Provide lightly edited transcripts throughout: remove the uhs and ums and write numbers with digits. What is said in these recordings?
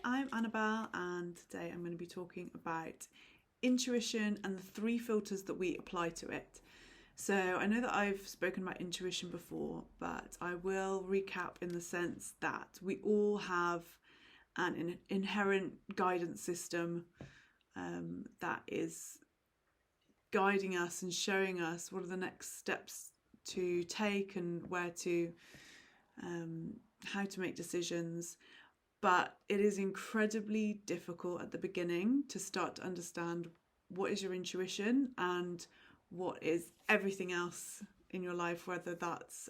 I'm Annabelle, and today I'm going to be talking about intuition and the 3 filters that we apply to it. So I know that I've spoken about intuition before, but I will recap in the sense that we all have an inherent guidance system that is guiding us and showing us what are the next steps to take and where to how to make decisions. But it is incredibly difficult at the beginning to start to understand what is your intuition and what is everything else in your life, whether that's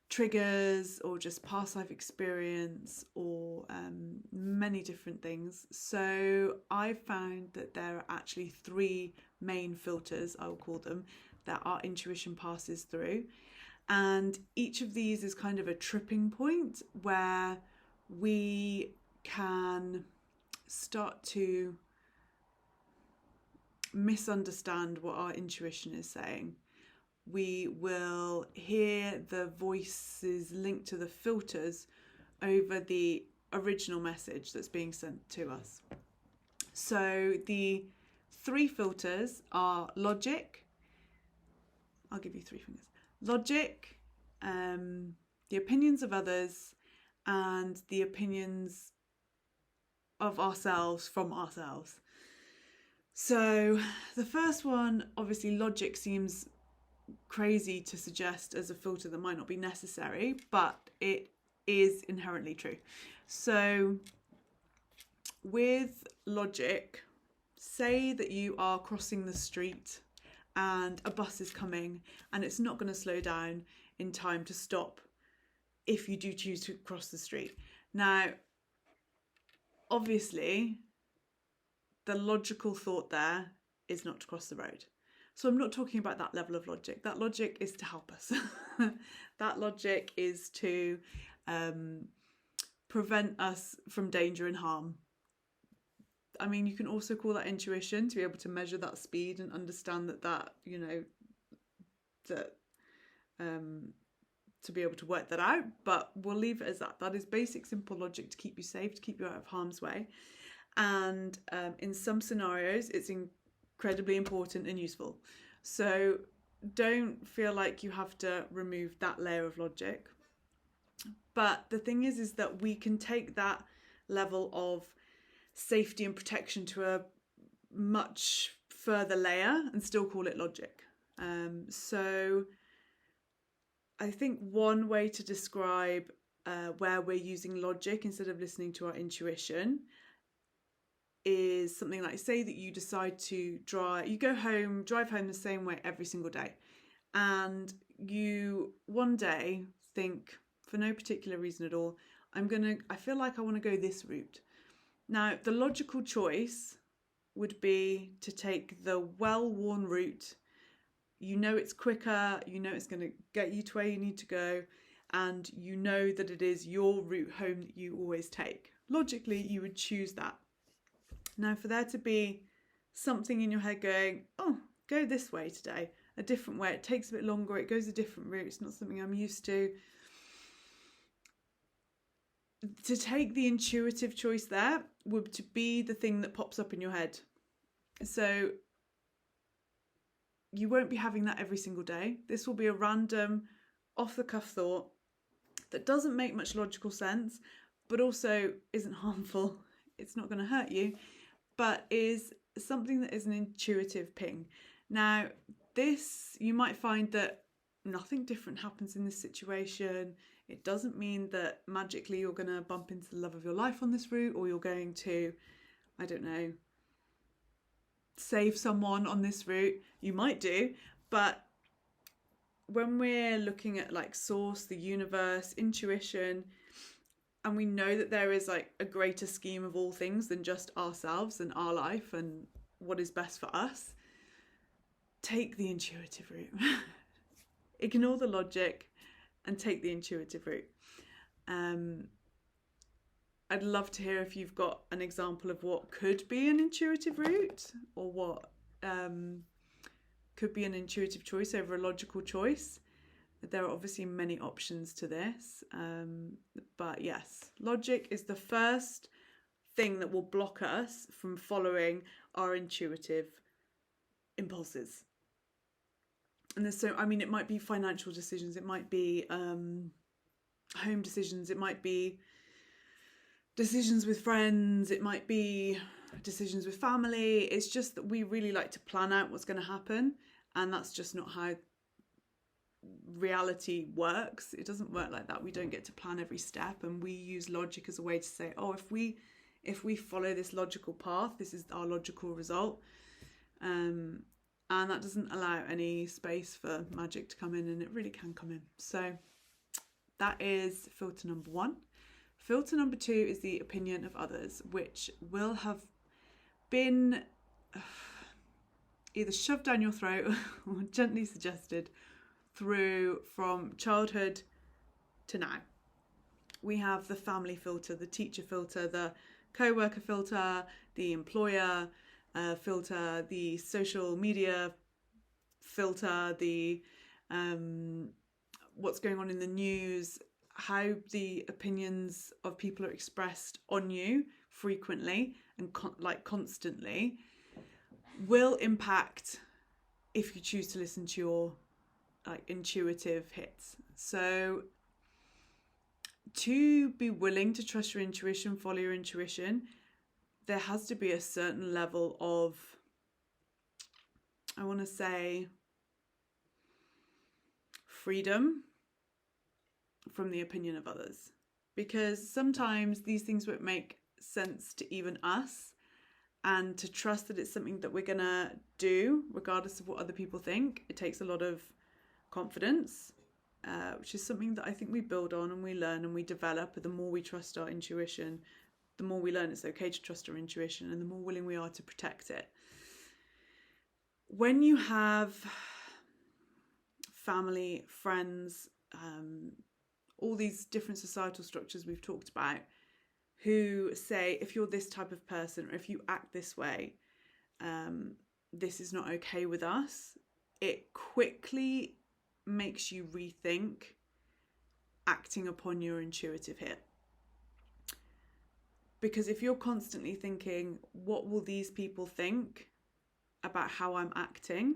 triggers or just past life experience or many different things. So I found that there are actually 3 main filters, I will call them, that our intuition passes through. And each of these is kind of a tripping point where we can start to misunderstand what our intuition is saying. We will hear the voices linked to the filters over the original message that's being sent to us. So the 3 filters are logic. I'll give you 3 fingers. Logic, the opinions of others, and the opinions of ourselves from ourselves. So the first one, obviously logic seems crazy to suggest as a filter that might not be necessary, but it is inherently true. So with logic, say that you are crossing the street and a bus is coming and it's not going to slow down in time to stop if you do choose to cross the street. Now, obviously, the logical thought there is not to cross the road. So I'm not talking about that level of logic. That logic is to help us. That logic is to prevent us from danger and harm. I mean, you can also call that intuition, to be able to measure that speed and understand to be able to work that out, but we'll leave it as that. That is basic, simple logic to keep you safe, to keep you out of harm's way. And in some scenarios, it's incredibly important and useful. So don't feel like you have to remove that layer of logic. But the thing is that we can take that level of safety and protection to a much further layer and still call it logic. So I think one way to describe where we're using logic instead of listening to our intuition is something like, say that you decide to drive home the same way every single day, and you one day think, for no particular reason at all, I feel like I want to go this route. Now, the logical choice would be to take the well-worn route. You know it's quicker, you know it's going to get you to where you need to go, and you know that it is your route home that you always take. Logically, you would choose that. Now, for there to be something in your head going, oh, go this way today, a different way, it takes a bit longer, it goes a different route, it's not something I'm used to. To take the intuitive choice there would to be the thing that pops up in your head. So you won't be having that every single day. This will be a random, off-the-cuff thought that doesn't make much logical sense, but also isn't harmful. It's not going to hurt you, but is something that is an intuitive ping. Now, this, you might find that nothing different happens in this situation. It doesn't mean that magically you're going to bump into the love of your life on this route, or you're going to, I don't know, save someone on this route. You might do, but when we're looking at like source, the universe, intuition, and we know that there is like a greater scheme of all things than just ourselves and our life and what is best for us, take the intuitive route. Ignore the logic and take the intuitive route. I'd love to hear if you've got an example of what could be an intuitive route, or what could be an intuitive choice over a logical choice. There are obviously many options to this, but yes, logic is the first thing that will block us from following our intuitive impulses. And there's so, I mean, it might be financial decisions, it might be home decisions, it might be decisions with friends, it might be decisions with family. It's just that we really like to plan out what's going to happen, and that's just not how reality works. It doesn't work like that. We don't get to plan every step, and we use logic as a way to say, oh, if we follow this logical path, this is our logical result, and that doesn't allow any space for magic to come in, and it really can come in. So that is filter number 1. Filter number 2 is the opinion of others, which will have been either shoved down your throat or gently suggested through from childhood to now. We have the family filter, the teacher filter, the co-worker filter, the employer filter, the social media filter, the what's going on in the news, how the opinions of people are expressed on you frequently and constantly will impact if you choose to listen to your intuitive hits. So to be willing to trust your intuition, follow your intuition, there has to be a certain level of, I want to say, freedom from the opinion of others, because sometimes these things won't make sense to even us, and to trust that it's something that we're gonna do regardless of what other people think, it takes a lot of confidence, which is something that I think we build on and we learn and we develop. But the more we trust our intuition, the more we learn it's okay to trust our intuition, and the more willing we are to protect it. When you have family, friends, all these different societal structures we've talked about, who say if you're this type of person or if you act this way, this is not okay with us, it quickly makes you rethink acting upon your intuitive hit. Because if you're constantly thinking, what will these people think about how I'm acting,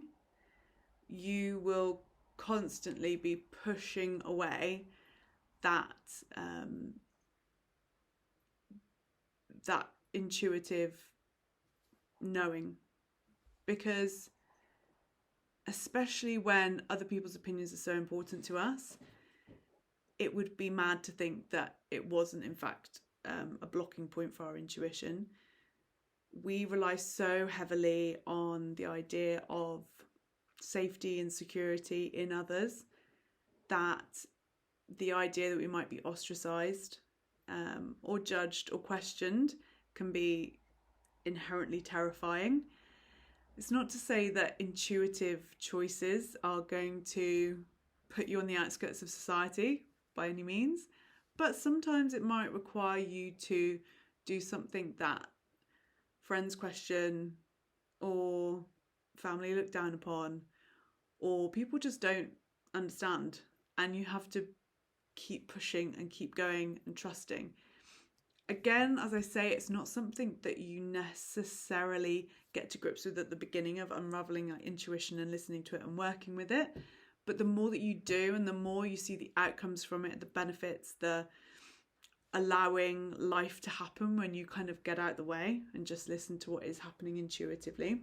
you will constantly be pushing away that that intuitive knowing. Because especially when other people's opinions are so important to us, it would be mad to think that it wasn't in fact a blocking point for our intuition. We rely so heavily on the idea of safety and security in others that the idea that we might be ostracized or judged or questioned can be inherently terrifying. It's not to say that intuitive choices are going to put you on the outskirts of society by any means, but sometimes it might require you to do something that friends question, or family look down upon, or people just don't understand, and you have to keep pushing and keep going and trusting. Again, as I say, it's not something that you necessarily get to grips with at the beginning of unraveling intuition and listening to it and working with it. But the more that you do, and the more you see the outcomes from it, the benefits, the allowing life to happen when you kind of get out the way and just listen to what is happening intuitively,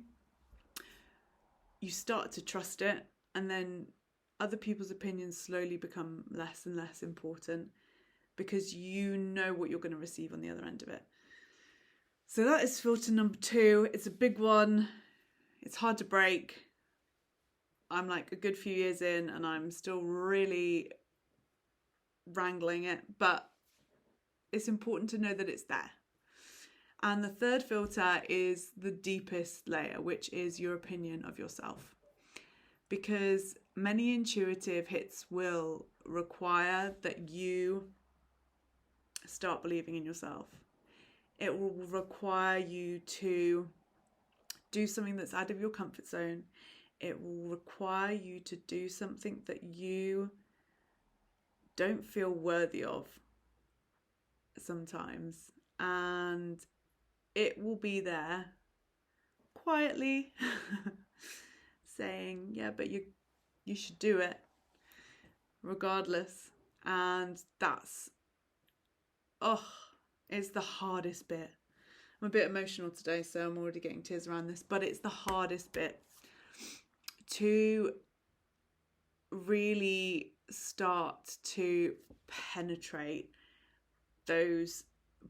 you start to trust it, and then other people's opinions slowly become less and less important because you know what you're going to receive on the other end of it. So that is filter number 2. It's a big one. It's hard to break. I'm like a good few years in and I'm still really wrangling it, but it's important to know that it's there. And the third filter is the deepest layer, which is your opinion of yourself. Because many intuitive hits will require that you start believing in yourself. It will require you to do something that's out of your comfort zone. It will require you to do something that you don't feel worthy of sometimes. And it will be there quietly saying, yeah, but you should do it regardless. And that's, it's the hardest bit. I'm a bit emotional today, so I'm already getting tears around this, but it's the hardest bit to really start to penetrate those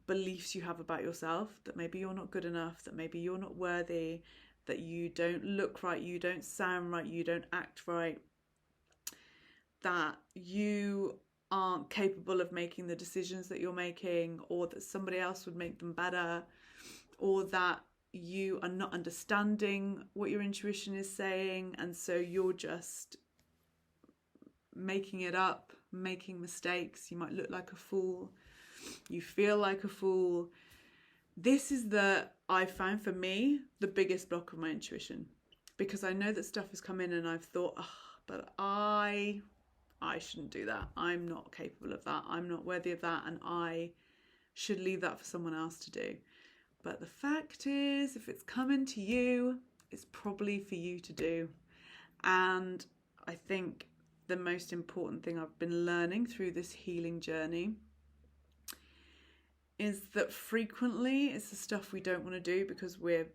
beliefs you have about yourself, that maybe you're not good enough, that maybe you're not worthy, that you don't look right, you don't sound right, you don't act right, that you aren't capable of making the decisions that you're making, or that somebody else would make them better, or that you are not understanding what your intuition is saying, and so you're just making it up, making mistakes. You might look like a fool, you feel like a fool. This is I found for me, the biggest block of my intuition, because I know that stuff has come in and I've thought, but I shouldn't do that. I'm not capable of that. I'm not worthy of that. And I should leave that for someone else to do. But the fact is, if it's coming to you, it's probably for you to do. And I think the most important thing I've been learning through this healing journey is that frequently it's the stuff we don't want to do because we're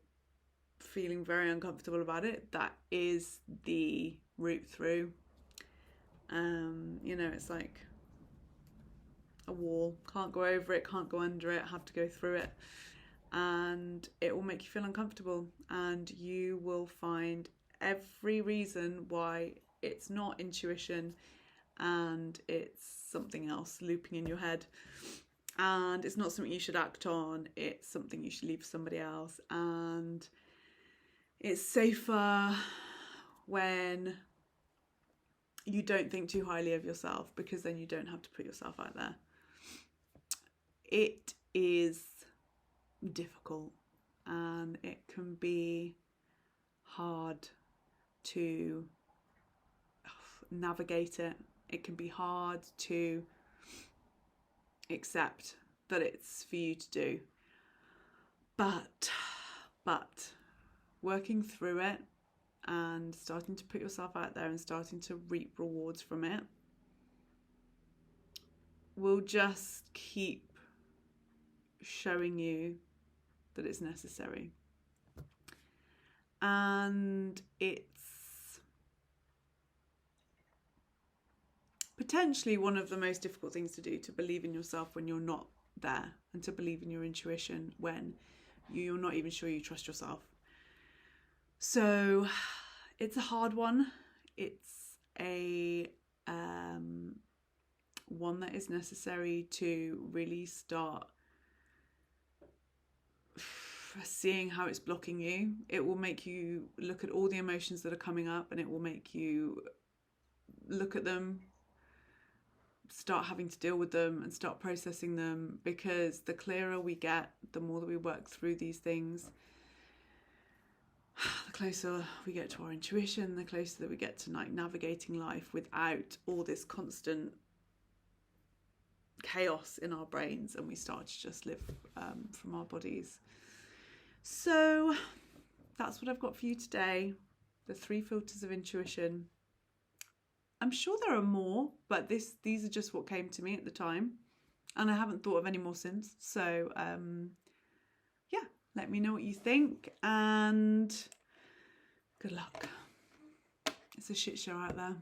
feeling very uncomfortable about it. That is the route through. It's like a wall. Can't go over it, can't go under it, have to go through it. And it will make you feel uncomfortable, and you will find every reason why it's not intuition and it's something else looping in your head. And it's not something you should act on, it's something you should leave for somebody else. And it's safer when you don't think too highly of yourself, because then you don't have to put yourself out there. It is difficult and it can be hard to navigate it. It can be hard to accept that it's for you to do. But working through it and starting to put yourself out there and starting to reap rewards from it will just keep showing you that it's necessary. And it's potentially one of the most difficult things to do, to believe in yourself when you're not there, and to believe in your intuition when you're not even sure you trust yourself. So it's a hard one. It's a one that is necessary to really start seeing how it's blocking you. It will make you look at all the emotions that are coming up, and it will make you look at them, start having to deal with them and start processing them, because the clearer we get, the more that we work through these things, the closer we get to our intuition, the closer that we get to navigating life without all this constant chaos in our brains, and we start to just live from our bodies. So that's what I've got for you today, the 3 filters of intuition. I'm sure there are more, but these are just what came to me at the time, and I haven't thought of any more since. So yeah, let me know what you think, and good luck. It's a shit show out there.